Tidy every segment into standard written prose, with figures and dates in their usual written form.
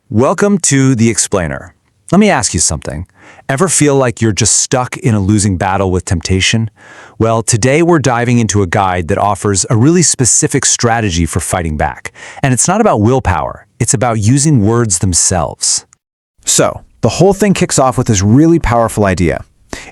Welcome to The Explainer. Let me ask you something. Ever feel like you're just stuck in a losing battle with temptation? Well, today we're diving into a guide that offers a really specific strategy for fighting back. And it's not about willpower, it's about using words themselves. So, the whole thing kicks off with this really powerful idea.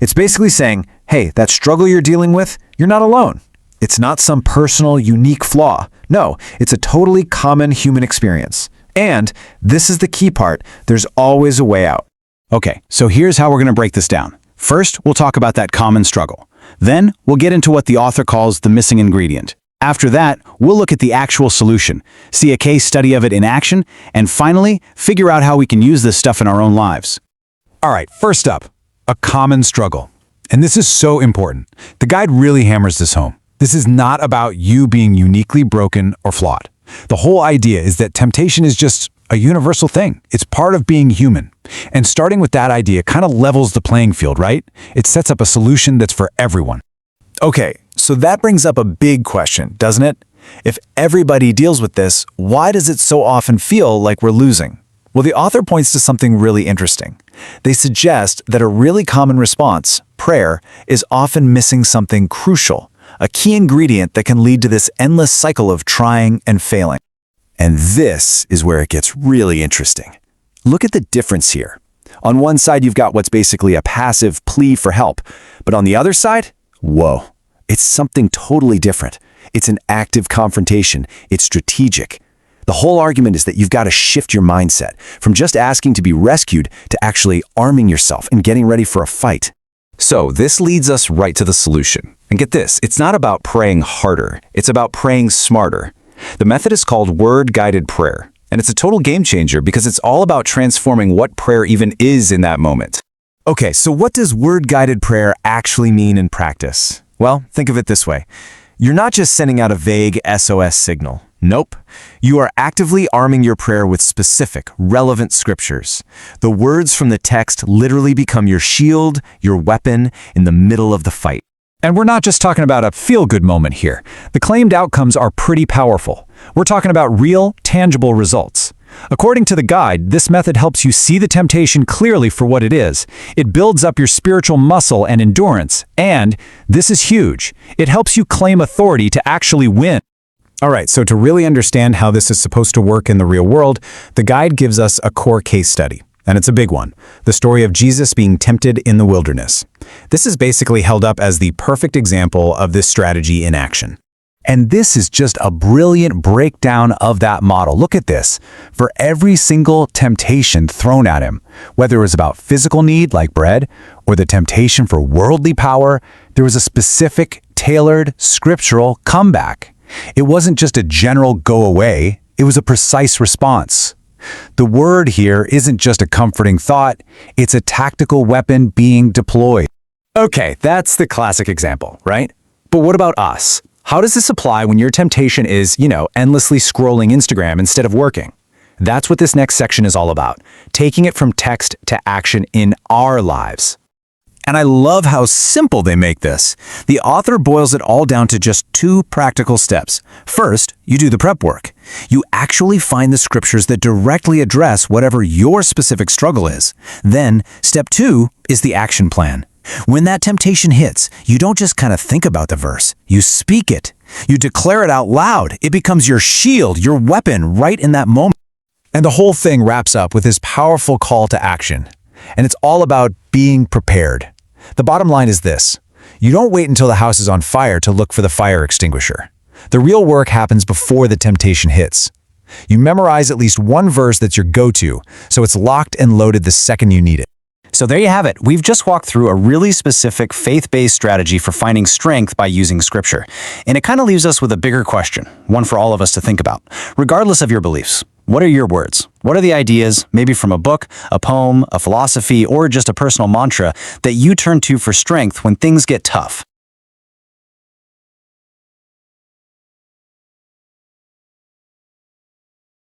It's basically saying, hey, that struggle you're dealing with, you're not alone. It's not some personal, unique flaw. No, it's a totally common human experience. And this is the key part, there's always a way out. Okay, so here's how we're going to break this down. First, we'll talk about that common struggle. Then, we'll get into what the author calls the missing ingredient. After that, we'll look at the actual solution, see a case study of it in action, and finally, figure out how we can use this stuff in our own lives. All right, first up, a common struggle. And this is so important. The guide really hammers this home. This is not about you being uniquely broken or flawed. The whole idea is that temptation is just a universal thing. It's part of being human. And starting with that idea kind of levels the playing field, right? It sets up a solution that's for everyone. Okay, so that brings up a big question, doesn't it? If everybody deals with this, why does it so often feel like we're losing? Well, the author points to something really interesting. They suggest that a really common response, prayer, is often missing something crucial, a key ingredient that can lead to this endless cycle of trying and failing. And this is where it gets really interesting. Look at the difference here. On one side, you've got what's basically a passive plea for help, but on the other side, whoa, it's something totally different. It's an active confrontation. It's strategic. The whole argument is that you've got to shift your mindset from just asking to be rescued to actually arming yourself and getting ready for a fight. So this leads us right to the solution. And get this, it's not about praying harder, it's about praying smarter. The method is called word-guided prayer, and it's a total game changer because it's all about transforming what prayer even is in that moment. Okay, so what does word-guided prayer actually mean in practice? Well, think of it this way. You're not just sending out a vague SOS signal. Nope. You are actively arming your prayer with specific, relevant scriptures. The words from the text literally become your shield, your weapon, in the middle of the fight. And we're not just talking about a feel-good moment here. The claimed outcomes are pretty powerful. We're talking about real, tangible results. According to the guide, this method helps you see the temptation clearly for what it is. It builds up your spiritual muscle and endurance. And, this is huge, it helps you claim authority to actually win. All right, so to really understand how this is supposed to work in the real world, the guide gives us a core case study. And it's a big one, the story of Jesus being tempted in the wilderness. This is basically held up as the perfect example of this strategy in action. And this is just a brilliant breakdown of that model. Look at this. For every single temptation thrown at him, whether it was about physical need like bread, or the temptation for worldly power, there was a specific, tailored, scriptural comeback. It wasn't just a general go away, it was a precise response. The word here isn't just a comforting thought, it's a tactical weapon being deployed. Okay, that's the classic example, right? But what about us? How does this apply when your temptation is, endlessly scrolling Instagram instead of working? That's what this next section is all about, taking it from text to action in our lives. And I love how simple they make this. The author boils it all down to just 2 practical steps. First, you do the prep work. You actually find the scriptures that directly address whatever your specific struggle is. Then, step 2 is the action plan. When that temptation hits, you don't just kind of think about the verse. You speak it. You declare it out loud. It becomes your shield, your weapon right in that moment. And the whole thing wraps up with this powerful call to action. And it's all about being prepared. The bottom line is this. You don't wait until the house is on fire to look for the fire extinguisher. The real work happens before the temptation hits. You memorize at least one verse that's your go-to, so it's locked and loaded the second you need it. So there you have it. We've just walked through a really specific faith-based strategy for finding strength by using scripture. And it kind of leaves us with a bigger question, one for all of us to think about. Regardless of your beliefs, what are your words? What are the ideas, maybe from a book, a poem, a philosophy, or just a personal mantra that you turn to for strength when things get tough?